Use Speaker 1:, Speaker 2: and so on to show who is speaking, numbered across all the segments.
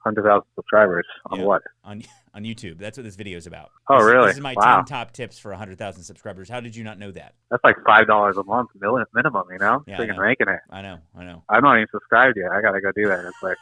Speaker 1: 100,000 subscribers on what?
Speaker 2: On YouTube. That's what this video is about.
Speaker 1: Oh, really?
Speaker 2: This is my 10 top tips for 100,000 subscribers. How did you not know that?
Speaker 1: That's like $5 a month minimum, you know?
Speaker 2: Yeah,
Speaker 1: Freaking making it.
Speaker 2: I know.
Speaker 1: I'm not even subscribed yet. I got to go do that real quick.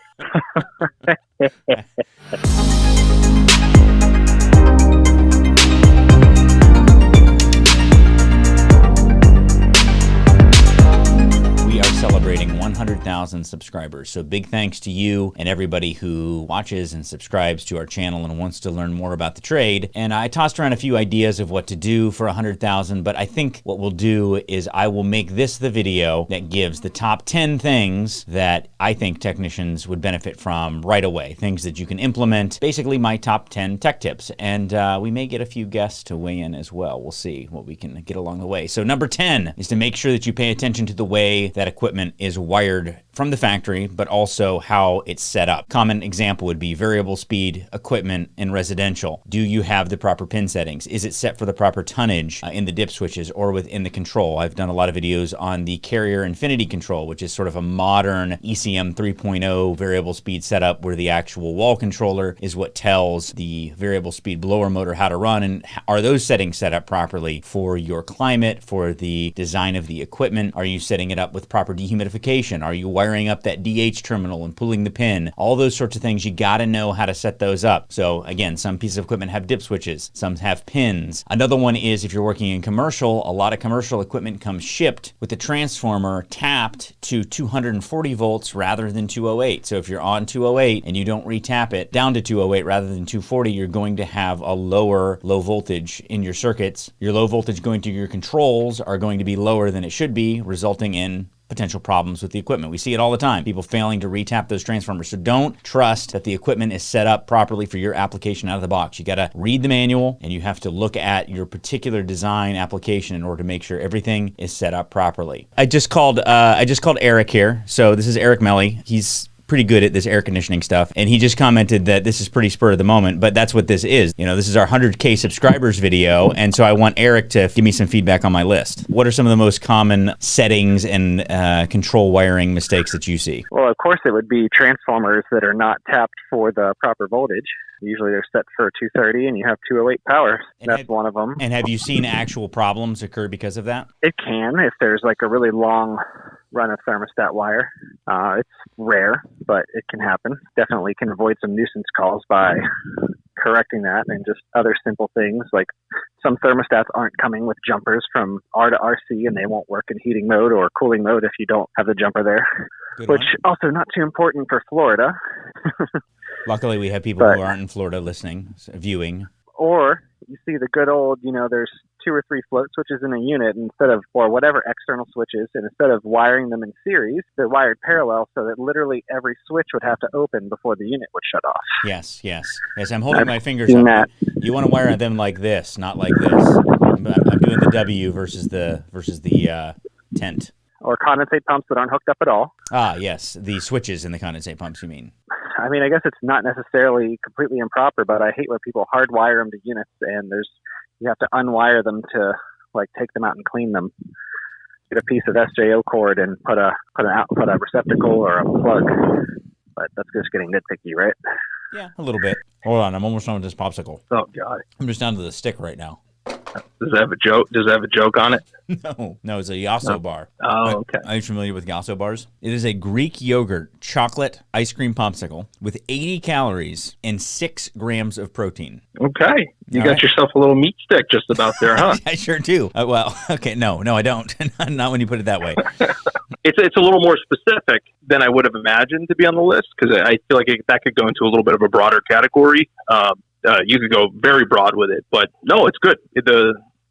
Speaker 2: We are celebrating 100,000 subscribers. So big thanks to you and everybody who watches and subscribes to our channel and wants to learn more about the trade. And I tossed around a few ideas of what to do for 100,000, but I think what we'll do is I will make this the video that gives the top 10 things that I think technicians would benefit from right away. Things that you can implement. Basically my top 10 tech tips. And we may get a few guests to weigh in as well. We'll see what we can get along the way. So number 10 is to make sure that you pay attention to the way that equipment is wired from the factory, but also how it's set up. Common example would be variable speed equipment in residential. Do you have the proper pin settings? Is it set for the proper tonnage in the dip switches or within the control? I've done a lot of videos on the Carrier Infinity control, which is sort of a modern ECM 3.0 variable speed setup where the actual wall controller is what tells the variable speed blower motor how to run. And are those settings set up properly for your climate, for the design of the equipment? Are you setting it up with proper dehumidification? Are you wiring up that DH terminal and pulling the pin? All those sorts of things, you got to know how to set those up. So again, some pieces of equipment have dip switches, some have pins. Another one is if you're working in commercial, a lot of commercial equipment comes shipped with the transformer tapped to 240 volts rather than 208. So if you're on 208 and you don't retap it down to 208 rather than 240, you're going to have a low voltage in your circuits. Your low voltage going to your controls are going to be lower than it should be, resulting in potential problems with the equipment. We see it all the time, people failing to retap those transformers. So don't trust that the equipment is set up properly for your application out of the box. You got to read the manual and you have to look at your particular design application in order to make sure everything is set up properly. I just called Eric here. So this is Eric Melly. He's pretty good at this air conditioning stuff, and he just commented that this is pretty spur of the moment, but that's what this is. You know, this is our 100K subscribers video, and so I want Eric to give me some feedback on my list. What are some of the most common settings and control wiring mistakes that you see?
Speaker 1: Well, of course, it would be transformers that are not tapped for the proper voltage. Usually they're set for 230 and you have 208 power. That's one of them.
Speaker 2: And have you seen actual problems occur because of that?
Speaker 1: It can, if there's like a really long run of thermostat wire. It's rare, but it can happen. Definitely can avoid some nuisance calls by correcting that, and just other simple things like some thermostats aren't coming with jumpers from R to RC and they won't work in heating mode or cooling mode if you don't have the jumper there. Good which one. Also not too important for Florida.
Speaker 2: Luckily we have people who aren't in Florida listening, viewing.
Speaker 1: Or you see the good old, there's 2 or 3 float switches in a unit or whatever external switches, and instead of wiring them in series, they're wired parallel so that literally every switch would have to open before the unit would shut off.
Speaker 2: Yes. I'm holding my fingers up. That. You want to wire them like this, not like this. I'm doing the W versus the tent.
Speaker 1: Or condensate pumps that aren't hooked up at all.
Speaker 2: Ah, yes. The switches in the condensate pumps, you mean?
Speaker 1: I mean, I guess it's not necessarily completely improper, but I hate when people hardwire them to units and you have to unwire them to take them out and clean them. Get a piece of SJO cord and put a receptacle or a plug. But that's just getting nitpicky, right?
Speaker 2: Yeah, a little bit. Hold on, I'm almost done with this popsicle.
Speaker 1: Oh God.
Speaker 2: I'm just down to the stick right now.
Speaker 1: Does it have a joke? Does it have a joke on it?
Speaker 2: No, it's a Yasso bar.
Speaker 1: Oh, okay.
Speaker 2: Are you familiar with Yasso bars? It is a Greek yogurt chocolate ice cream popsicle with 80 calories and 6 grams of protein.
Speaker 1: Okay. You got yourself a little meat stick just about there, huh?
Speaker 2: I sure do. Well, okay, no, I don't. Not when you put it that way.
Speaker 3: It's a little more specific than I would have imagined to be on the list, because I feel like that could go into a little bit of a broader category. You could go very broad with it, but no, it's good.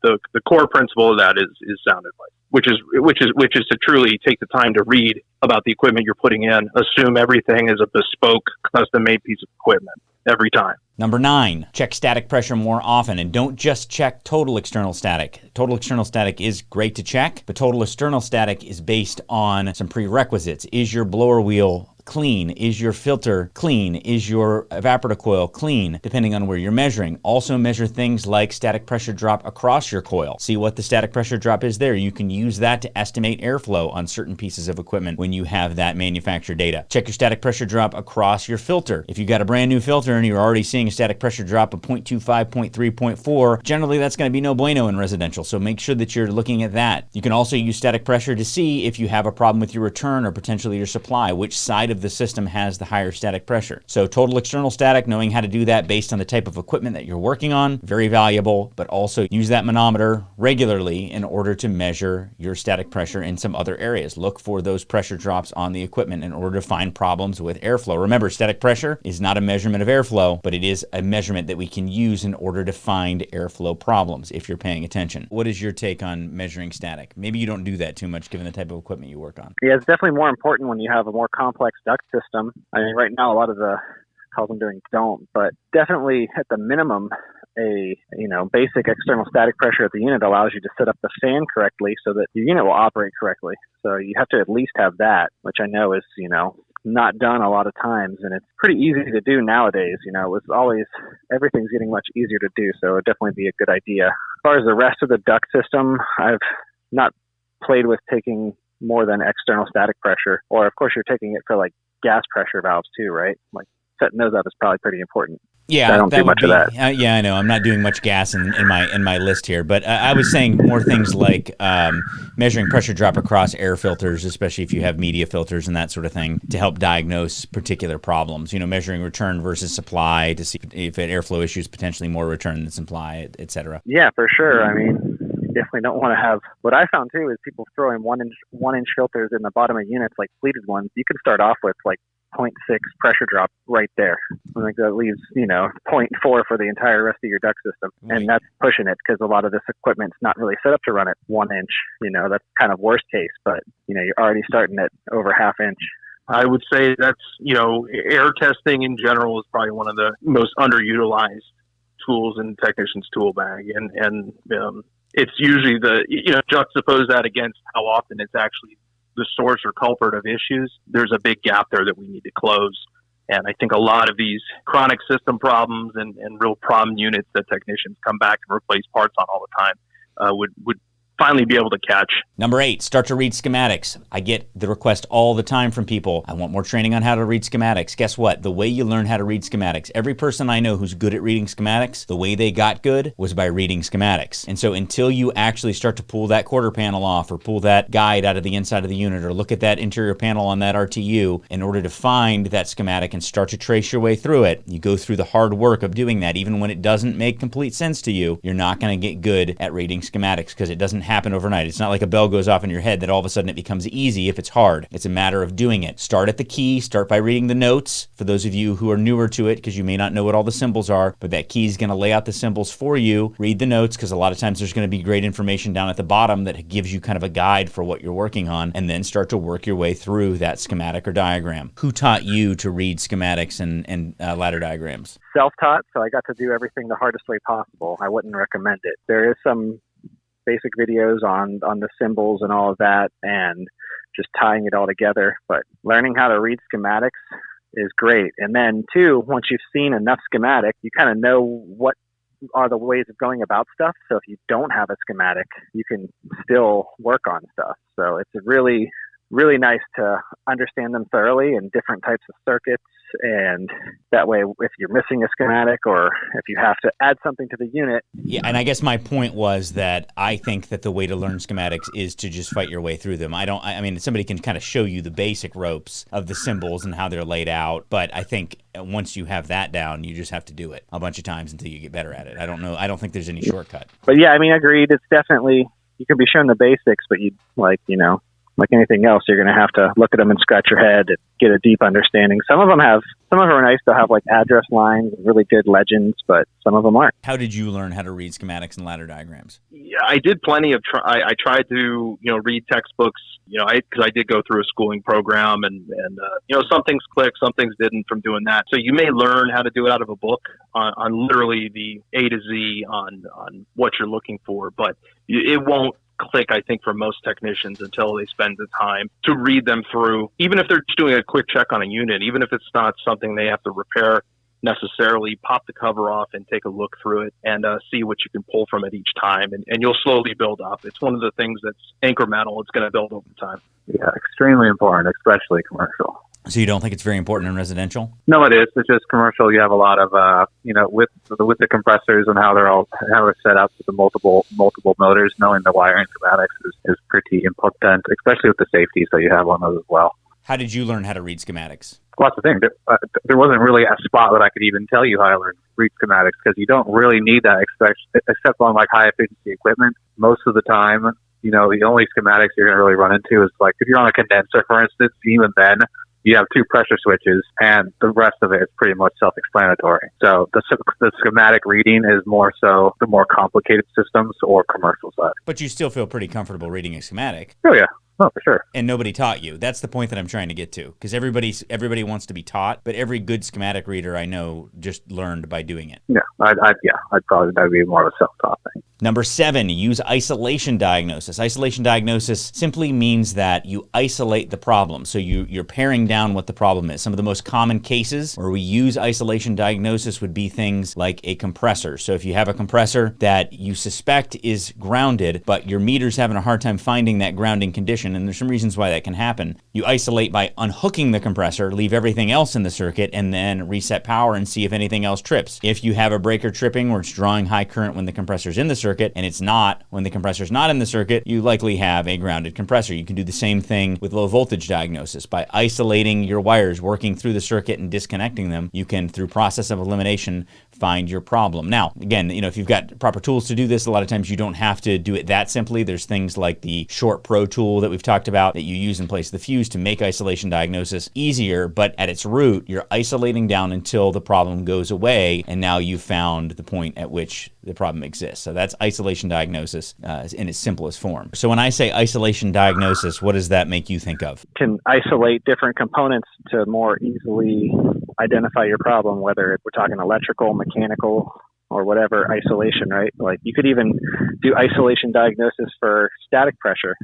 Speaker 3: The core principle of that is sound advice, which is to truly take the time to read about the equipment you're putting in. Assume everything is a bespoke, custom-made piece of equipment every time.
Speaker 2: Number 9, check static pressure more often, and don't just check total external static. Total external static is great to check, but total external static is based on some prerequisites. Is your blower wheel clean? Is your filter clean? Is your evaporator coil clean? Depending on where you're measuring. Also measure things like static pressure drop across your coil. See what the static pressure drop is there. You can use that to estimate airflow on certain pieces of equipment when you have that manufacturer data. Check your static pressure drop across your filter. If you got a brand new filter and you're already seeing a static pressure drop of 0.25, 0.3, 0.4, generally that's going to be no bueno in residential, so make sure that you're looking at that. You can also use static pressure to see if you have a problem with your return or potentially your supply, which side of the system has the higher static pressure. So total external static, knowing how to do that based on the type of equipment that you're working on, very valuable, but also use that manometer regularly in order to measure your static pressure in some other areas. Look for those pressure drops on the equipment in order to find problems with airflow. Remember, static pressure is not a measurement of airflow, but it is a measurement that we can use in order to find airflow problems if you're paying attention. What is your take on measuring static? Maybe you don't do that too much given the type of equipment you work on.
Speaker 1: Yeah, it's definitely more important when you have a more complex duct system. I mean, right now a lot of the calls I'm doing don't, but definitely at the minimum, a basic external static pressure at the unit allows you to set up the fan correctly so that the unit will operate correctly. So you have to at least have that, which I know is, not done a lot of times, and it's pretty easy to do nowadays. It was always, everything's getting much easier to do, so it'd definitely be a good idea. As far as the rest of the duct system, I've not played with taking more than external static pressure, or of course you're taking it for like gas pressure valves too, right? Like setting those up is probably pretty important.
Speaker 2: Yeah,
Speaker 1: I don't do much of that.
Speaker 2: Yeah, I know. I'm not doing much gas in my list here, but I was saying more things like measuring pressure drop across air filters, especially if you have media filters and that sort of thing, to help diagnose particular problems. Measuring return versus supply to see if an airflow issue is potentially more return than supply, et cetera.
Speaker 1: Yeah, for sure. I mean, you definitely don't want to have. What I found too is people throwing one inch filters in the bottom of units, like pleated ones. You can start off with like 0.6 pressure drop right there. I think that leaves, 0.4 for the entire rest of your duct system.
Speaker 2: Right.
Speaker 1: And that's pushing it because a lot of this equipment's not really set up to run at 1 inch. That's kind of worst case, but, you're already starting at over half inch.
Speaker 3: I would say that's, air testing in general is probably one of the most underutilized tools in the technician's tool bag. And it's usually juxtapose that against how often it's actually the source or culprit of issues. There's a big gap there that we need to close. And I think a lot of these chronic system problems and real problem units that technicians come back and replace parts on all the time would finally be able to catch.
Speaker 2: Number 8, start to read schematics. I get the request all the time from people, I want more training on how to read schematics. Guess what? The way you learn how to read schematics, every person I know who's good at reading schematics, the way they got good was by reading schematics. And so until you actually start to pull that quarter panel off or pull that guide out of the inside of the unit or look at that interior panel on that RTU in order to find that schematic and start to trace your way through it, you go through the hard work of doing that. Even when it doesn't make complete sense to you, you're not going to get good at reading schematics because it doesn't happen overnight. It's not like a bell goes off in your head that all of a sudden it becomes easy if it's hard. It's a matter of doing it. Start at the key. Start by reading the notes for those of you who are newer to it because you may not know what all the symbols are, but that key is going to lay out the symbols for you. Read the notes because a lot of times there's going to be great information down at the bottom that gives you kind of a guide for what you're working on, and then start to work your way through that schematic or diagram. Who taught you to read schematics and ladder diagrams?
Speaker 1: Self-taught, so I got to do everything the hardest way possible. I wouldn't recommend it. There is some basic videos on the symbols and all of that and just tying it all together. But learning how to read schematics is great. And then too, once you've seen enough schematic, you kind of know what are the ways of going about stuff. So if you don't have a schematic, you can still work on stuff. So it's really, really nice to understand them thoroughly and different types of circuits. And that way, if you're missing a schematic or if you have to add something to the unit.
Speaker 2: Yeah, and I guess my point was that I think that the way to learn schematics is to just fight your way through them. I mean, somebody can kind of show you the basic ropes of the symbols and how they're laid out, but I think once you have that down, you just have to do it a bunch of times until you get better at it. I don't think there's any shortcut.
Speaker 1: But yeah, I mean, agreed. It's definitely, you can be shown the basics, but like anything else, you're going to have to look at them and scratch your head and get a deep understanding. Some of them are nice to have like address lines and really good legends, but some of them aren't.
Speaker 2: How did you learn how to read schematics and ladder diagrams?
Speaker 3: Yeah, I did plenty of, I tried to, read textbooks, because I did go through a schooling program and some things clicked, some things didn't from doing that. So you may learn how to do it out of a book on literally the A to Z on what you're looking for, but it won't click, I think, for most technicians until they spend the time to read them through, even if they're just doing a quick check on a unit, even if it's not something they have to repair necessarily, pop the cover off and take a look through it and see what you can pull from it each time. And you'll slowly build up. It's one of the things that's incremental. It's going to build over time.
Speaker 1: Yeah, extremely important, especially commercial.
Speaker 2: So you don't think it's very important in residential?
Speaker 1: No, it is. It's just commercial. You have a lot of, with the compressors and how they're set up with the multiple motors, knowing the wiring schematics is pretty important, especially with the safeties that you have on those as well.
Speaker 2: How did you learn how to read schematics?
Speaker 1: Well, that's the thing. There wasn't really a spot that I could even tell you how I learned read schematics, because you don't really need that except on like high efficiency equipment. Most of the time, the only schematics you're going to really run into is like if you're on a condenser, for instance. Even then, you have 2 pressure switches, and the rest of it is pretty much self-explanatory. So the schematic reading is more so the more complicated systems or commercial side.
Speaker 2: But you still feel pretty comfortable reading a schematic.
Speaker 1: Oh, yeah. Oh, for sure.
Speaker 2: And nobody taught you. That's the point that I'm trying to get to, because everybody wants to be taught, but every good schematic reader I know just learned by doing it.
Speaker 1: Yeah, I'd probably that'd be more of a self-taught thing.
Speaker 2: Number 7, use isolation diagnosis. Isolation diagnosis simply means that you isolate the problem. So you're paring down what the problem is. Some of the most common cases where we use isolation diagnosis would be things like a compressor. So if you have a compressor that you suspect is grounded, but your meter's having a hard time finding that grounding condition, and there's some reasons why that can happen, you isolate by unhooking the compressor, leave everything else in the circuit, and then reset power and see if anything else trips. If you have a breaker tripping where it's drawing high current when the compressor's in the circuit, and it's not when the compressor's not in the circuit, you likely have a grounded compressor. You can do the same thing with low voltage diagnosis. By isolating your wires, working through the circuit and disconnecting them, you can, through process of elimination, find your problem. Now, again, if you've got proper tools to do this, a lot of times you don't have to do it that simply. There's things like the Short Pro tool that we've talked about that you use in place of the fuse to make isolation diagnosis easier, but at its root, you're isolating down until the problem goes away, and now you've found the point at which the problem exists. So that's isolation diagnosis in its simplest form. So when I say isolation diagnosis, what does that make you think of?
Speaker 1: Can isolate different components to more easily identify your problem, whether we're talking electrical, mechanical, or whatever isolation, right? Like you could even do isolation diagnosis for static pressure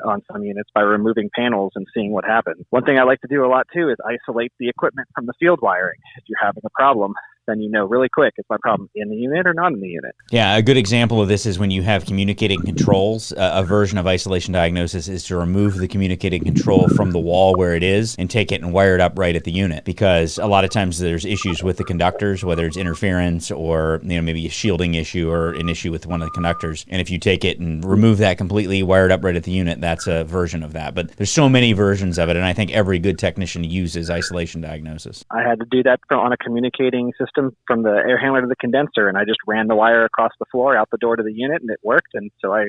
Speaker 1: on some units by removing panels and seeing what happens. One thing I like to do a lot too is isolate the equipment from the field wiring. If you're having a problem, then you know really quick, is my problem in the unit or not in the unit?
Speaker 2: Yeah, a good example of this is when you have communicating controls. A version of isolation diagnosis is to remove the communicating control from the wall where it is and take it and wire it up right at the unit, because a lot of times there's issues with the conductors, whether it's interference or maybe a shielding issue or an issue with one of the conductors. And if you take it and remove that completely, wire it up right at the unit, that's a version of that. But there's so many versions of it, and I think every good technician uses isolation diagnosis.
Speaker 1: I had to do that on a communicating system from the air handler to the condenser, and I just ran the wire across the floor out the door to the unit, and it worked. And so I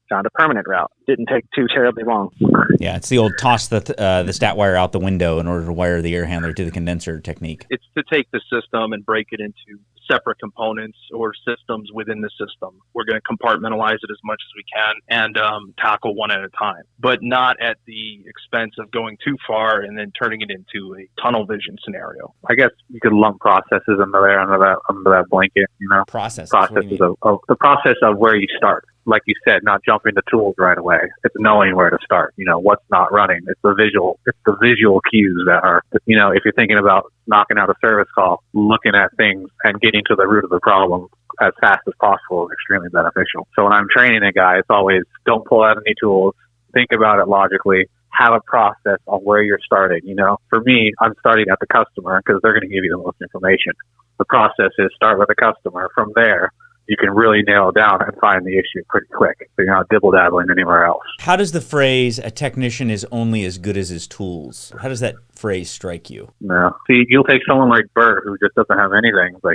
Speaker 1: found a permanent route. Didn't take too terribly long.
Speaker 2: Yeah, it's the old toss the stat wire out the window in order to wire the air handler to the condenser technique.
Speaker 3: It's to take the system and break it into separate components or systems within the system. We're going to compartmentalize it as much as we can and tackle one at a time, but not at the expense of going too far and then turning it into a tunnel vision scenario.
Speaker 1: I guess you could lump processes under that blanket,
Speaker 2: Processes
Speaker 1: of the process of where you start. Like you said, not jumping to tools right away. It's knowing where to start. What's not running. It's the visual cues that are, if you're thinking about knocking out a service call, looking at things and getting to the root of the problem as fast as possible is extremely beneficial. So when I'm training a guy, it's always don't pull out any tools, think about it logically, have a process on where you're starting. For me, I'm starting at the customer because they're going to give you the most information. The process is start with the customer. From there, you can really nail it down and find the issue pretty quick. So you're not dibble-dabbling anywhere else.
Speaker 2: How does the phrase, a technician is only as good as his tools, how does that phrase strike you?
Speaker 1: No. See, you'll take someone like Bert, who just doesn't have anything, but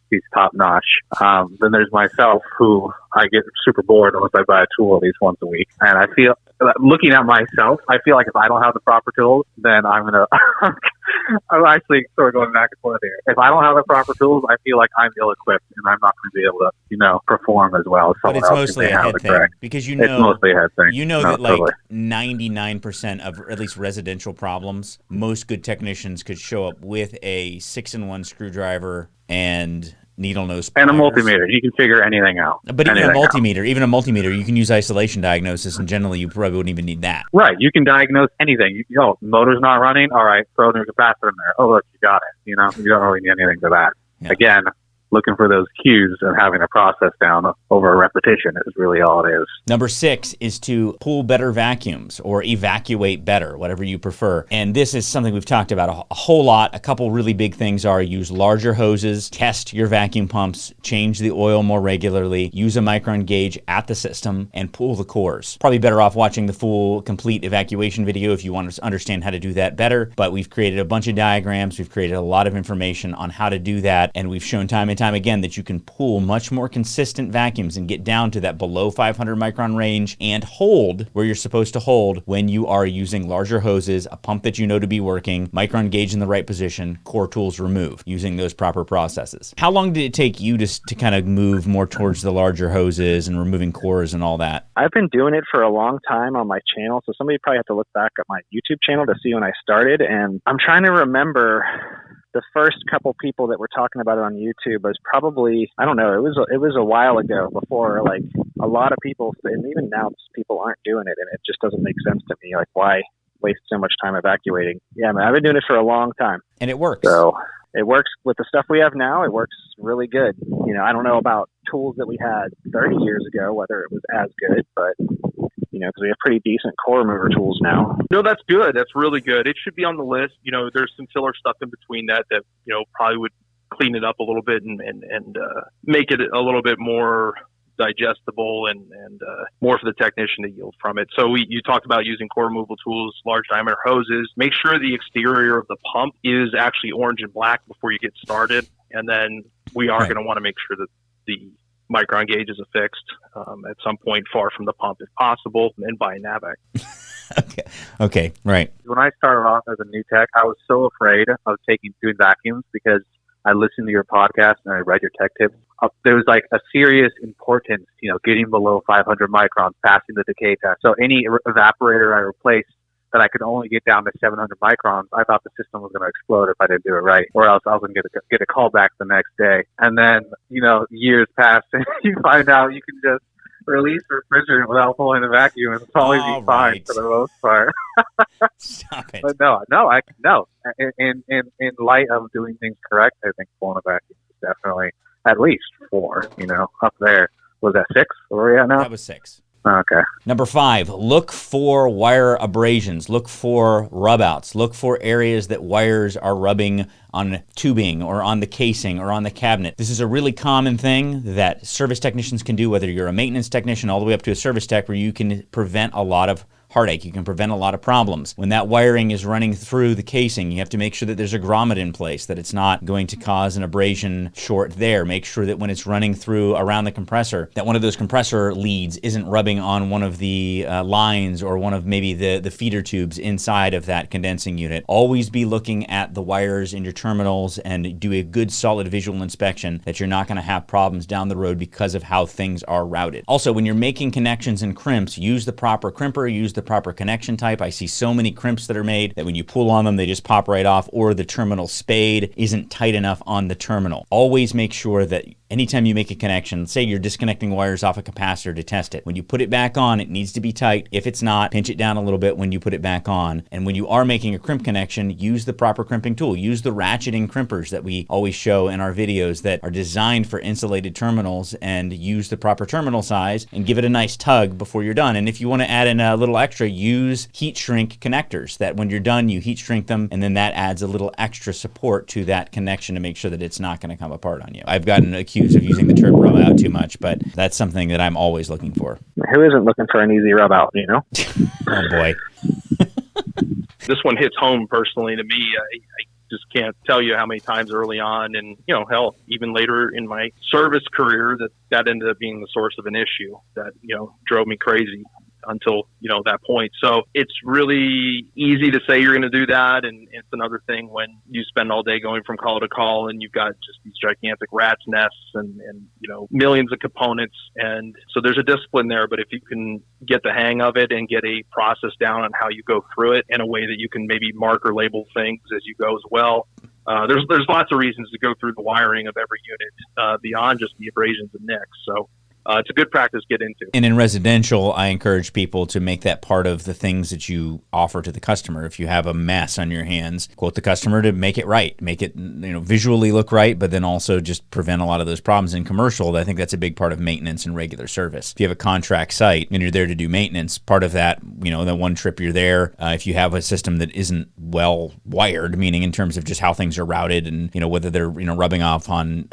Speaker 1: he's top-notch. Then there's myself, who I get super bored unless I buy a tool at least once a week. And I feel, looking at myself, I feel like if I don't have the proper tools, then I'm going to... I'm actually sort of going back and forth here. If I don't have the proper tools, I feel like I'm ill-equipped and I'm not going to be able to, perform as well as someone else.
Speaker 2: But it's mostly a head thing. Because
Speaker 1: it's mostly a head thing.
Speaker 2: That totally. 99% of at least residential problems, most good technicians could show up with a 6-in-1 screwdriver and needle nose
Speaker 4: And a
Speaker 2: pliers.
Speaker 4: multimeter. You can figure anything out.
Speaker 2: But even a multimeter, you can use isolation diagnosis, and generally you probably wouldn't even need that.
Speaker 4: Right. You can diagnose anything. Motor's not running. All right, throw a new capacitor in there. Oh, look, you got it. You don't really need anything for that.
Speaker 2: Yeah.
Speaker 4: Again, looking for those cues and having a process down over a repetition is really all it is.
Speaker 2: Number 6 is to pull better vacuums or evacuate better, whatever you prefer. And this is something we've talked about a whole lot. A couple really big things are use larger hoses, test your vacuum pumps, change the oil more regularly, use a micron gauge at the system, and pull the cores. Probably better off watching the full complete evacuation video if you want to understand how to do that better. But we've created a bunch of diagrams. We've created a lot of information on how to do that. And we've shown time and time again that you can pull much more consistent vacuums and get down to that below 500 micron range and hold where you're supposed to hold when you are using larger hoses, a pump that you know to be working, micron gauge in the right position, core tools removed, using those proper processes. How long did it take you to kind of move more towards the larger hoses and removing cores and all that?
Speaker 1: I've been doing it for a long time on my channel, so somebody probably have to look back at my YouTube channel to see when I started, and I'm trying to remember. The first couple people that were talking about it on YouTube was probably, I don't know, it was a while ago before, like, a lot of people, and even now people aren't doing it, and it just doesn't make sense to me. Like, why waste so much time evacuating? Yeah, man, I've been doing it for a long time.
Speaker 2: And it works.
Speaker 1: So it works with the stuff we have now. It works really good. I don't know about tools that we had 30 years ago, whether it was as good, but because we have pretty decent core remover tools now.
Speaker 3: No, that's good. That's really good. It should be on the list. There's some filler stuff in between that probably would clean it up a little bit and make it a little bit more digestible and more for the technician to yield from it. So you talked about using core removal tools, large diameter hoses. Make sure the exterior of the pump is actually orange and black before you get started. And then we are going to want to make sure that the micron gauge is affixed at some point far from the pump if possible, and buy a Hvac.
Speaker 2: Okay, right.
Speaker 4: When I started off as a new tech, I was so afraid of doing vacuums because I listened to your podcast and I read your tech tips. There was like a serious importance, getting below 500 microns, passing the decay test. So any evaporator I replaced that I could only get down to 700 microns, I thought the system was going to explode if I didn't do it right, or else I was going to get a call back the next day. And then, years pass and you find out you can just release the refrigerant without pulling the vacuum and it's always be fine for the most part.
Speaker 2: Stop it.
Speaker 4: But no. In light of doing things correct, I think pulling a vacuum is definitely at least 4, up there. Was that 6? Where are we at now?
Speaker 2: That was 6.
Speaker 4: Okay.
Speaker 2: Number 5, look for wire abrasions. Look for rub outs. Look for areas that wires are rubbing on tubing or on the casing or on the cabinet. This is a really common thing that service technicians can do, whether you're a maintenance technician all the way up to a service tech, where you can prevent a lot of heartache. You can prevent a lot of problems. When that wiring is running through the casing, you have to make sure that there's a grommet in place, that it's not going to cause an abrasion short there. Make sure that when it's running through around the compressor, that one of those compressor leads isn't rubbing on one of the lines or one of maybe the feeder tubes inside of that condensing unit. Always be looking at the wires in your terminals and do a good solid visual inspection that you're not going to have problems down the road because of how things are routed. Also, when you're making connections and crimps, use the proper crimper, use the proper connection type. I see so many crimps that are made that when you pull on them, they just pop right off, or the terminal spade isn't tight enough on the terminal. Always make sure that anytime you make a connection, say you're disconnecting wires off a capacitor to test it, when you put it back on, it needs to be tight. If it's not, pinch it down a little bit when you put it back on. And when you are making a crimp connection, use the proper crimping tool. Use the ratcheting crimpers that we always show in our videos that are designed for insulated terminals, and use the proper terminal size and give it a nice tug before you're done. And if you want to add in a little extra, use heat shrink connectors that when you're done, you heat shrink them, and then that adds a little extra support to that connection to make sure that it's not going to come apart on you. I've gotten accused of using the term rub out too much, but that's something that I'm always looking for.
Speaker 1: Who isn't looking for an easy rub out,
Speaker 2: Oh boy.
Speaker 3: This one hits home personally to me. I just can't tell you how many times early on, and hell, even later in my service career, that ended up being the source of an issue that drove me crazy until that point. So it's really easy to say you're going to do that, and it's another thing when you spend all day going from call to call and you've got just these gigantic rat's nests and millions of components, and so there's a discipline there. But if you can get the hang of it and get a process down on how you go through it in a way that you can maybe mark or label things as you go as well, There's lots of reasons to go through the wiring of every unit beyond just the abrasions and nicks. So it's a good practice to get into.
Speaker 2: And in residential, I encourage people to make that part of the things that you offer to the customer. If you have a mess on your hands, quote the customer to make it right, make it visually look right, but then also just prevent a lot of those problems. In commercial, I think that's a big part of maintenance and regular service. If you have a contract site and you're there to do maintenance, part of that, the one trip you're there, if you have a system that isn't well wired, meaning in terms of just how things are routed and whether they're rubbing off on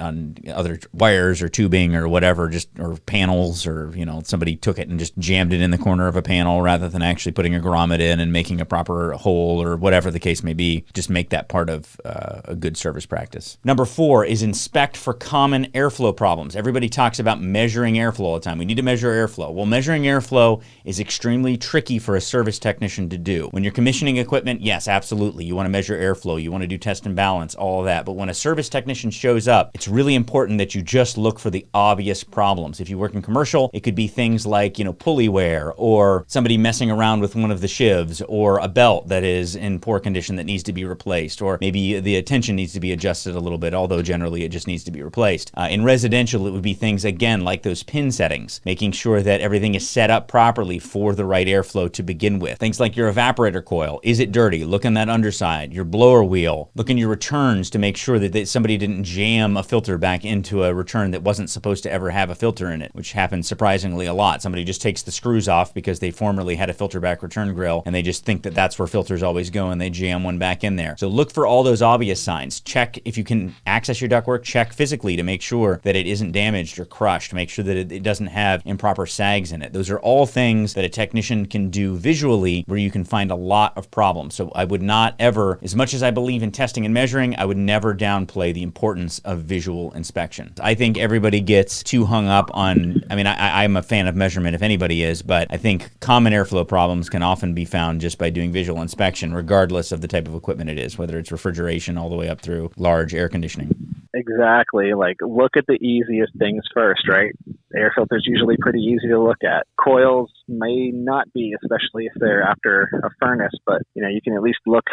Speaker 2: other wires or tubing or whatever, or panels, or somebody took it and just jammed it in the corner of a panel rather than actually putting a grommet in and making a proper hole, or whatever the case may be. Just make that part of a good service practice. Number 4 is inspect for common airflow problems. Everybody talks about measuring airflow all the time. We need to measure airflow. Well, measuring airflow is extremely tricky for a service technician to do. When you're commissioning equipment, yes, absolutely. You want to measure airflow. You want to do test and balance, all of that. But when a service technician shows up, it's really important that you just look for the obvious problems. If you work in commercial, it could be things like, pulley wear, or somebody messing around with one of the shivs, or a belt that is in poor condition that needs to be replaced, or maybe the tension needs to be adjusted a little bit, although generally it just needs to be replaced. In residential, it would be things, again, like those pin settings, making sure that everything is set up properly for the right airflow to begin with. Things like your evaporator coil. Is it dirty? Look on that underside. Your blower wheel. Look in your returns to make sure that somebody didn't jam a filter back into a return that wasn't supposed to ever have a filter in it, which happens surprisingly a lot. Somebody just takes the screws off because they formerly had a filter back return grill and they just think that that's where filters always go, and they jam one back in there. So look for all those obvious signs. Check if you can access your ductwork. Check physically to make sure that it isn't damaged or crushed. Make sure that it doesn't have improper sags in it. Those are all things that a technician can do visually where you can find a lot of problems. So I would not ever, as much as I believe in testing and measuring, I would never downplay the importance of visual inspection. I think everybody gets too hung up on, I'm a fan of measurement if anybody is, but I think common airflow problems can often be found just by doing visual inspection, regardless of the type of equipment it is, whether it's refrigeration all the way up through large air conditioning.
Speaker 1: Exactly. Look at the easiest things first, right? Air filters usually pretty easy to look at. Coils may not be, especially if they're after a furnace, but you can at least look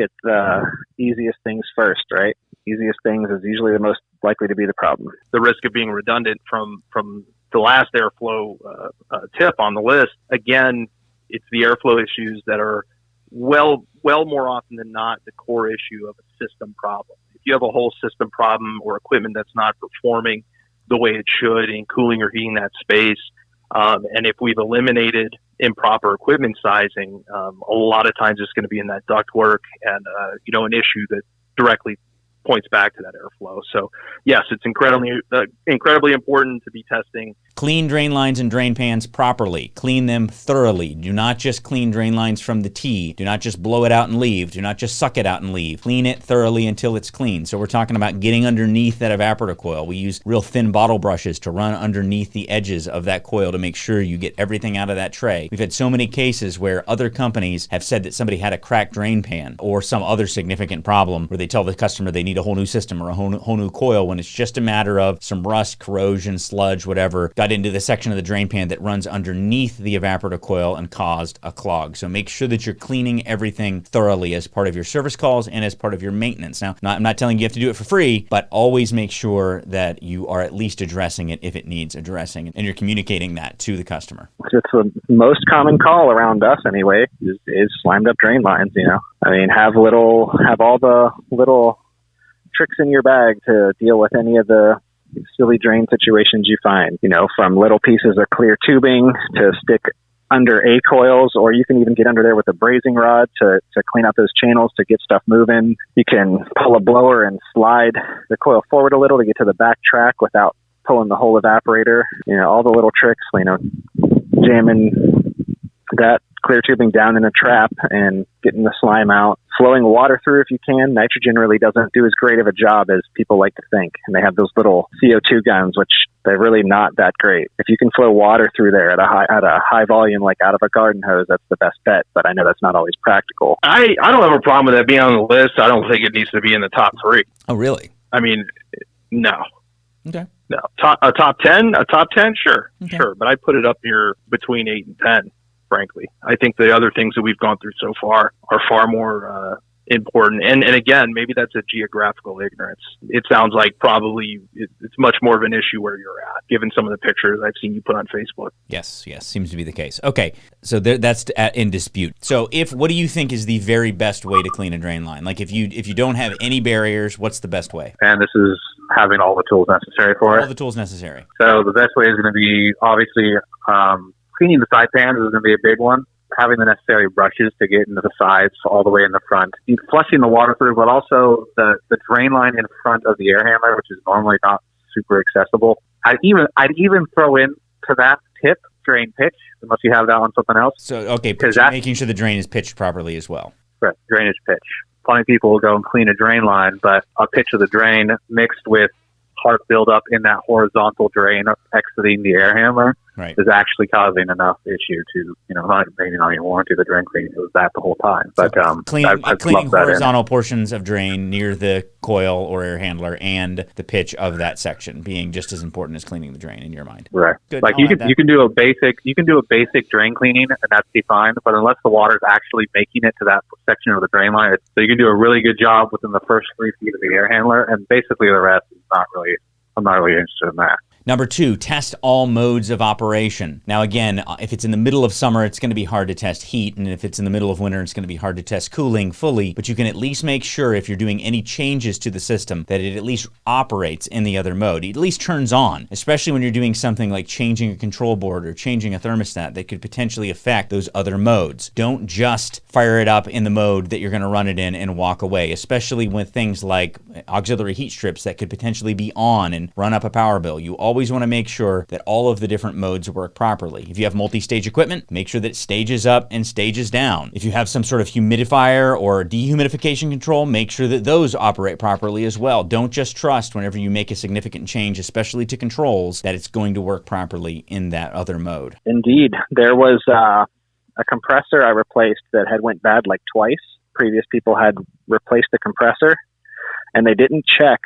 Speaker 1: at the easiest things first, right? Easiest things is usually the most likely to be the problem.
Speaker 3: The risk of being redundant from the last airflow tip on the list, again, it's the airflow issues that are well more often than not the core issue of a system problem. If you have a whole system problem or equipment that's not performing the way it should in cooling or heating that space, and if we've eliminated improper equipment sizing, a lot of times it's going to be in that ductwork and an issue that directly points back to that airflow. So yes, it's incredibly important to be testing.
Speaker 2: Clean drain lines and drain pans properly. Clean them thoroughly. Do not just clean drain lines from the tee. Do not just blow it out and leave. Do not just suck it out and leave. Clean it thoroughly until it's clean. So we're talking about getting underneath that evaporator coil. We use real thin bottle brushes to run underneath the edges of that coil to make sure you get everything out of that tray. We've had so many cases where other companies have said that somebody had a cracked drain pan or some other significant problem where they tell the customer they need a whole new system or a whole new coil when it's just a matter of some rust, corrosion, sludge, whatever, got into the section of the drain pan that runs underneath the evaporator coil and caused a clog. So make sure that you're cleaning everything thoroughly as part of your service calls and as part of your maintenance. Now, I'm not telling you have to do it for free, but always make sure that you are at least addressing it if it needs addressing, and you're communicating that to the customer.
Speaker 1: It's the most common call around us anyway, is slammed up drain lines, have all the little tricks in your bag to deal with any of the silly drain situations you find, from little pieces of clear tubing to stick under A coils, or you can even get under there with a brazing rod to clean out those channels to get stuff moving. You can pull a blower and slide the coil forward a little to get to the back track without pulling the whole evaporator. All the little tricks, jamming that clear tubing down in a trap and getting the slime out. Flowing water through if you can. Nitrogen really doesn't do as great of a job as people like to think. And they have those little CO2 guns, which they're really not that great. If you can flow water through there at a high volume, like out of a garden hose, that's the best bet. But I know that's not always practical.
Speaker 3: I don't have a problem with that being on the list. I don't think it needs to be in the top 3.
Speaker 2: Oh, really?
Speaker 3: No.
Speaker 2: Okay.
Speaker 3: No. A top 10? Sure.
Speaker 2: Okay.
Speaker 3: Sure. But I put it up here between 8 and 10. Frankly, I think the other things that we've gone through so far are far more important. And again, maybe that's a geographical ignorance. It sounds like probably it's much more of an issue where you're at, given some of the pictures I've seen you put on Facebook.
Speaker 2: Yes, seems to be the case. Okay, so that's in dispute. So what do you think is the very best way to clean a drain line? Like if you don't have any barriers, what's the best way?
Speaker 4: And this is having all the tools necessary for it.
Speaker 2: All the tools necessary.
Speaker 4: So the best way is going to be, obviously, cleaning the side pans is going to be a big one. Having the necessary brushes to get into the sides all the way in the front. Flushing the water through, but also the drain line in front of the air handler, which is normally not super accessible. I'd even throw in to that tip drain pitch, unless you have that on something else.
Speaker 2: So, okay, making sure the drain is pitched properly as well.
Speaker 4: Correct, drainage pitch. Plenty of people will go and clean a drain line, but a pitch of the drain mixed with hard buildup in that horizontal drain exiting the air handler is actually causing enough issue to, maybe not even warranty the drain cleaning. It was that the whole time. But
Speaker 2: cleaning horizontal portions of drain near the coil or air handler and the pitch of that section being just as important as cleaning the drain in your mind.
Speaker 4: Right.
Speaker 2: Good.
Speaker 4: Like you can do a basic drain cleaning and that's fine, but unless the water's actually making it to that section of the drain line, so you can do a really good job within the first 3 feet of the air handler, and basically the rest is I'm not really interested in that.
Speaker 2: Number 2, test all modes of operation. Now, again, if it's in the middle of summer, it's going to be hard to test heat, and if it's in the middle of winter, it's going to be hard to test cooling fully, but you can at least make sure if you're doing any changes to the system that it at least operates in the other mode. It at least turns on, especially when you're doing something like changing a control board or changing a thermostat that could potentially affect those other modes. Don't just fire it up in the mode that you're going to run it in and walk away, especially with things like auxiliary heat strips that could potentially be on and run up a power bill. You always want to make sure that all of the different modes work properly. If you have multi-stage equipment, make sure that it stages up and stages down. If you have some sort of humidifier or dehumidification control, make sure that those operate properly as well. Don't just trust whenever you make a significant change, especially to controls, that it's going to work properly in that other mode.
Speaker 1: Indeed. There was a compressor I replaced that had went bad like twice. Previous people had replaced the compressor, and they didn't check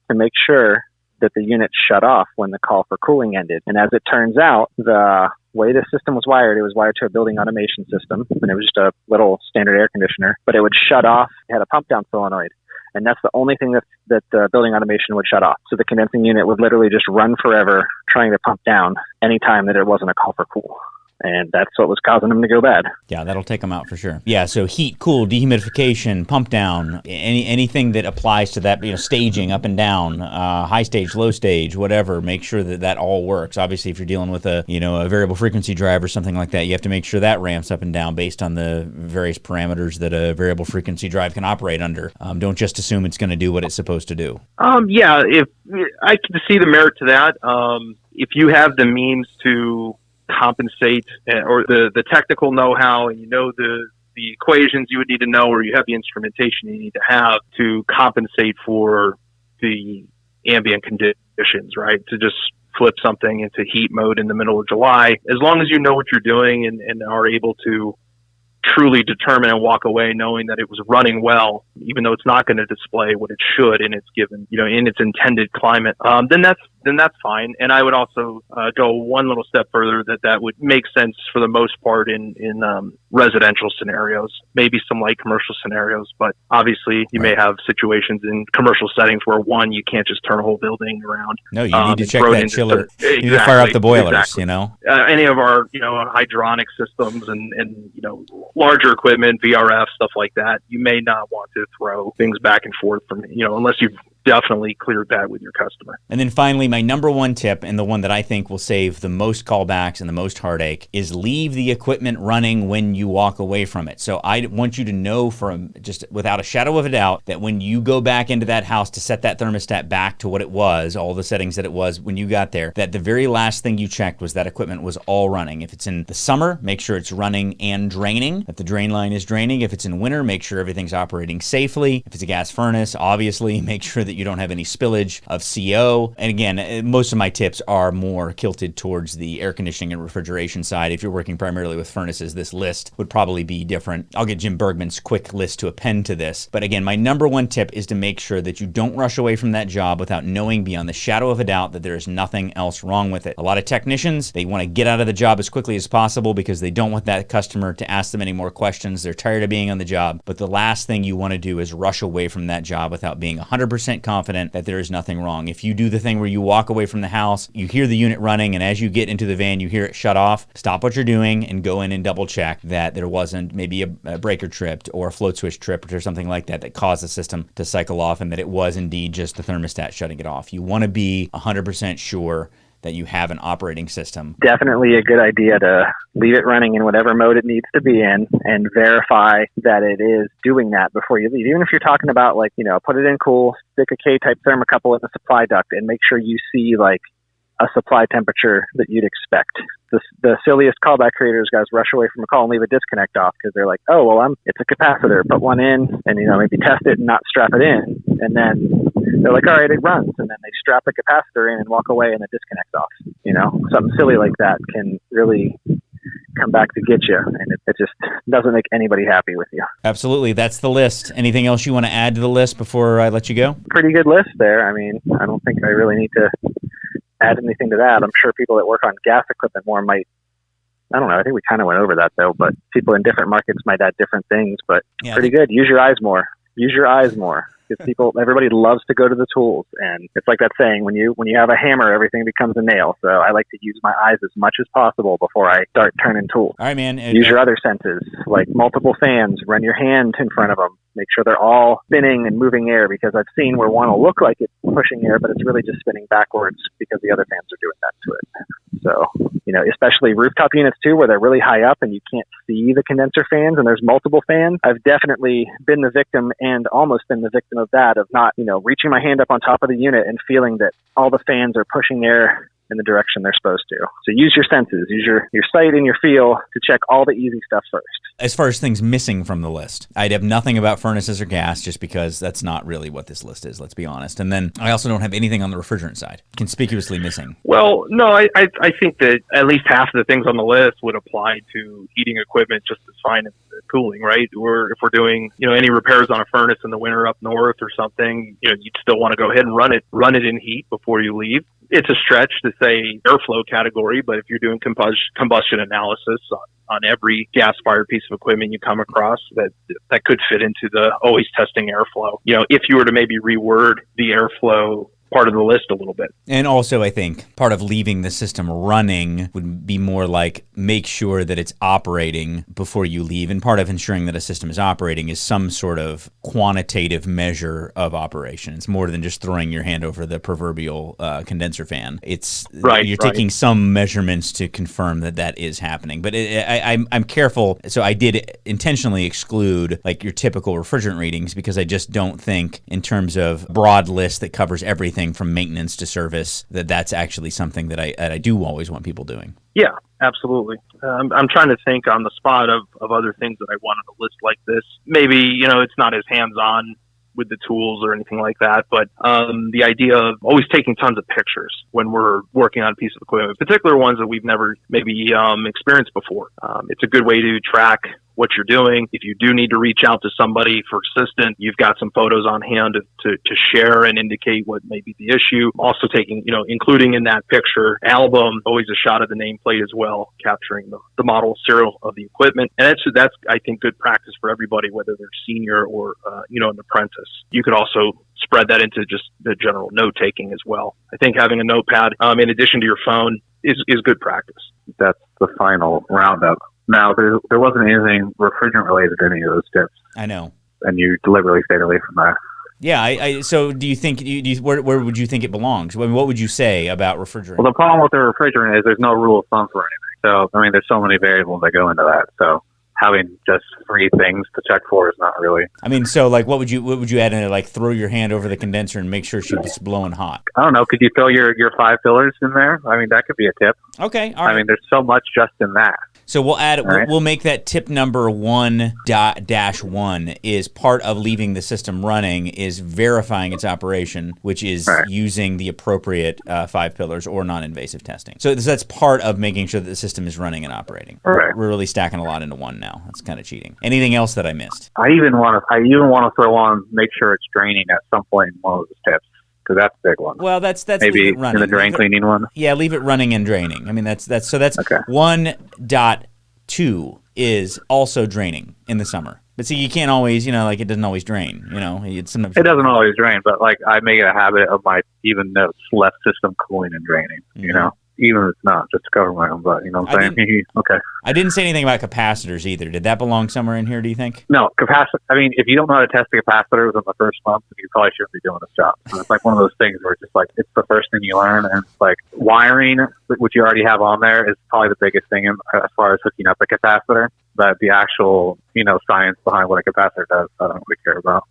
Speaker 1: to make sure that the unit shut off when the call for cooling ended. And as it turns out, the way the system was wired, it was wired to a building automation system, and it was just a little standard air conditioner, but it would shut off. It had a pump down solenoid, and that's the only thing that the building automation would shut off. So the condensing unit would literally just run forever trying to pump down anytime that it wasn't a call for cool. And that's what was causing them to go bad.
Speaker 2: Yeah, that'll take them out for sure. Yeah, so heat, cool, dehumidification, pump down, anything that applies to that, staging up and down, high stage, low stage, whatever. Make sure that all works. Obviously, if you're dealing with a variable frequency drive or something like that, you have to make sure that ramps up and down based on the various parameters that a variable frequency drive can operate under. Don't just assume it's going to do what it's supposed to do.
Speaker 3: Yeah, if I can see the merit to that. If you have the means to compensate or the technical know-how, and the equations you would need to know, or you have the instrumentation you need to have to compensate for the ambient conditions, right? To just flip something into heat mode in the middle of July, as long as you know what you're doing and are able to truly determine and walk away knowing that it was running well, even though it's not going to display what it should in its given, in its intended climate, then that's fine. And I would also go one little step further, that would make sense for the most part in residential scenarios, maybe some light commercial scenarios, but obviously you may have situations in commercial settings where you can't just turn a whole building around.
Speaker 2: No, you need to check that chiller. You need to fire up the boilers,
Speaker 3: any of our, hydronic systems and larger equipment, VRF, stuff like that, you may not want to throw things back and forth from, unless you've definitely cleared that with your customer.
Speaker 2: And then finally, my number one tip, and the one that I think will save the most callbacks and the most heartache, is leave the equipment running when you walk away from it. So I want you to know just without a shadow of a doubt that when you go back into that house to set that thermostat back to what it was, all the settings that it was when you got there, that the very last thing you checked was that equipment was all running. If it's in the summer, make sure it's running and draining, that the drain line is draining. If it's in winter, make sure everything's operating safely. If it's a gas furnace, obviously make sure that that you don't have any spillage of CO. And again, most of my tips are more kilted towards the air conditioning and refrigeration side. If you're working primarily with furnaces, this list would probably be different. I'll get Jim Bergman's quick list to append to this. But again, my number one tip is to make sure that you don't rush away from that job without knowing beyond the shadow of a doubt that there is nothing else wrong with it. A lot of technicians, they want to get out of the job as quickly as possible because they don't want that customer to ask them any more questions. They're tired of being on the job. But the last thing you want to do is rush away from that job without being 100% confident that there is nothing wrong. If you do the thing where you walk away from the house, you hear the unit running, and as you get into the van, you hear it shut off, stop what you're doing and go in and double check that there wasn't maybe a breaker tripped or a float switch tripped or something like that that caused the system to cycle off, and that it was indeed just the thermostat shutting it off. You want to be 100% sure that you have an operating system.
Speaker 1: Definitely a good idea to leave it running in whatever mode it needs to be in and verify that it is doing that before you leave. Even if you're talking about like, put it in cool, stick a K-type thermocouple in the supply duct and make sure you see like a supply temperature that you'd expect. The silliest callback creators guys rush away from a call and leave a disconnect off because they're like, oh, well, it's a capacitor. Put one in and, maybe test it and not strap it in. And then they're like, all right, it runs. And then they strap the capacitor in and walk away and the disconnect's off. Something silly like that can really come back to get you. And it just doesn't make anybody happy with you.
Speaker 2: Absolutely. That's the list. Anything else you want to add to the list before I let you go?
Speaker 1: Pretty good list there. I mean, I don't think I really need to add anything to that. I'm sure people that work on gas equipment more might, I don't know, I think we kind of went over that though, but people in different markets might add different things, but pretty good. Use your eyes more. Use your eyes more. Because everybody loves to go to the tools, and it's like that saying, when you have a hammer, everything becomes a nail. So I like to use my eyes as much as possible before I start turning tools.
Speaker 2: All right, man.
Speaker 1: Use your other senses, like multiple fans. Run your hand in front of them. Make sure they're all spinning and moving air, because I've seen where one will look like it's pushing air, but it's really just spinning backwards because the other fans are doing that to it. So, especially rooftop units too, where they're really high up and you can't see the condenser fans and there's multiple fans. I've definitely been the victim and almost been the victim of that, of not, reaching my hand up on top of the unit and feeling that all the fans are pushing air in the direction they're supposed to. So use your senses, use your sight and your feel to check all the easy stuff first.
Speaker 2: As far as things missing from the list, I'd have nothing about furnaces or gas, just because that's not really what this list is, let's be honest. And then I also don't have anything on the refrigerant side, conspicuously missing.
Speaker 3: Well, no, I think that at least half of the things on the list would apply to heating equipment just as fine as cooling, right? Or if we're doing, any repairs on a furnace in the winter up north or something, you'd still want to go ahead and run it in heat before you leave. It's a stretch to say airflow category, but if you're doing combustion analysis on every gas-fired piece of equipment you come across, that could fit into the always testing airflow. If you were to maybe reword the airflow part of the list a little bit.
Speaker 2: And also, I think part of leaving the system running would be more like make sure that it's operating before you leave. And part of ensuring that a system is operating is some sort of quantitative measure of operation. It's more than just throwing your hand over the proverbial condenser fan. It's you're taking some measurements to confirm that is happening. But I'm careful. So I did intentionally exclude like your typical refrigerant readings, because I just don't think, in terms of broad list that covers everything from maintenance to service, that's actually something that I do always want people doing.
Speaker 3: Yeah, absolutely. I'm trying to think on the spot of other things that I want on a list like this. Maybe, it's not as hands-on with the tools or anything like that, but the idea of always taking tons of pictures when we're working on a piece of equipment, particular ones that we've never maybe experienced before. It's a good way to track what you're doing. If you do need to reach out to somebody for assistance, you've got some photos on hand to share and indicate what may be the issue. Also taking, including in that picture album, always a shot of the nameplate as well, capturing the model serial of the equipment. And that's I think, good practice for everybody, whether they're senior or, an apprentice. You could also spread that into just the general note taking as well. I think having a notepad, in addition to your phone, is good practice.
Speaker 4: That's the final roundup. Now, there wasn't anything refrigerant related to any of those tips.
Speaker 2: I know.
Speaker 4: And you deliberately stayed away from that.
Speaker 2: Yeah, so do you think, where would you think it belongs? I mean, what would you say about refrigerant?
Speaker 4: Well, the problem with the refrigerant is there's no rule of thumb for anything. So, there's so many variables that go into that. So having just 3 things to check for is not really.
Speaker 2: I mean, so like, what would you add in it? Like, throw your hand over the condenser and make sure she's blowing hot.
Speaker 4: I don't know. Could you throw your 5 fillers in there? I mean, that could be a tip.
Speaker 2: Okay. All right.
Speaker 4: I mean, there's so much just in that.
Speaker 2: So we'll add it.
Speaker 4: Right.
Speaker 2: We'll make that tip number 1.1 is part of leaving the system running is verifying its operation, which is using the appropriate 5 pillars or non-invasive testing. So that's part of making sure that the system is running and operating.
Speaker 4: Right.
Speaker 2: We're really stacking a lot into one now. That's kind of cheating. Anything else that I missed?
Speaker 4: I even want to throw on make sure it's draining at some point in one of those tips. Because that's a big one.
Speaker 2: Well, that's
Speaker 4: maybe in the drain cleaning one.
Speaker 2: Yeah, leave it running and draining. I mean, that's okay. 1.2 is also draining in the summer. But see, you can't always, like it doesn't always drain. It
Speaker 4: doesn't always drain, but like I make it a habit of even though it's left system cooling and draining.
Speaker 2: Mm-hmm.
Speaker 4: Even if it's not, just to cover my own butt. You know what I'm saying? Okay.
Speaker 2: I didn't say anything about capacitors either. Did that belong somewhere in here, do you think?
Speaker 4: No, capacitor. I mean, if you don't know how to test the capacitor within the first month, then you probably shouldn't be doing this job. So it's like one of those things where it's just like, it's the first thing you learn. And it's like wiring, which you already have on there, is probably the biggest thing as far as hooking up a capacitor. But the actual, science behind what a capacitor does, I don't really care about.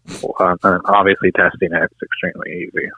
Speaker 4: And obviously testing it, it's extremely easy.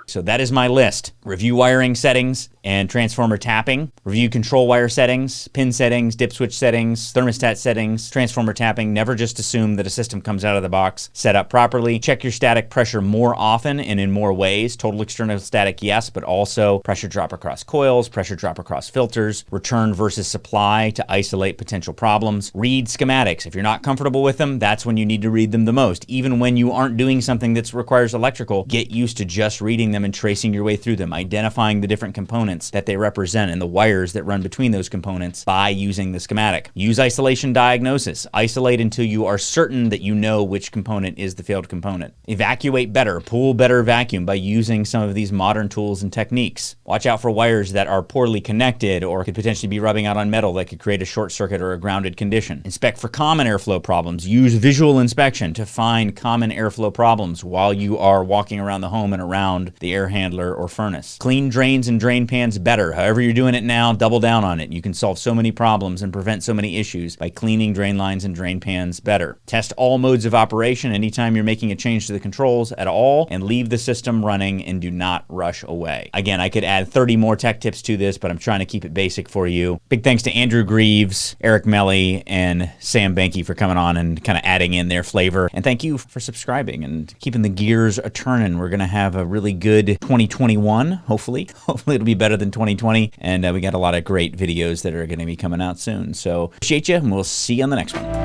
Speaker 2: So that is my list. Review wiring settings and transformer tapping. Review control wire settings, pin settings, dip switch settings, thermostat settings, transformer tapping. Never just assume that a system comes out of the box set up properly. Check your static pressure more often and in more ways. Total external static, yes, but also pressure drop across coils, pressure drop across filters, return versus supply to isolate potential problems. Read schematics. If you're not comfortable with them, that's when you need to read them the most. Even when you aren't doing something that requires electrical, get used to just reading them and tracing your way through them, identifying the different components that they represent and the wires that run between those components by using the schematic. Use isolation diagnosis. Isolate until you are certain that you know which component is the failed component. Evacuate better, pull better vacuum by using some of these modern tools and techniques. Watch out for wires that are poorly connected or could potentially be rubbing out on metal that could create a short circuit or a grounded condition. Inspect for common airflow problems. Use visual inspection to find common airflow problems while you are walking around the home and around the air handler or furnace. Clean drains and drain pans better. However you're doing it now, double down on it. You can solve so many problems and prevent so many issues by cleaning drain lines and drain pans better. Test all modes of operation anytime you're making a change to the controls at all, and leave the system running and do not rush away. Again, I could add 30 more tech tips to this, but I'm trying to keep it basic for you. Big thanks to Andrew Greaves, Eric Melly, and Sam Benke for coming on and kind of adding in their flavor. And thank you for subscribing and keeping the gears a-turning. We're going to have a really good 2021, hopefully. Hopefully it'll be better than 2020. And we got a lot of great videos that are going to be coming out soon. So appreciate you, and we'll see you on the next one.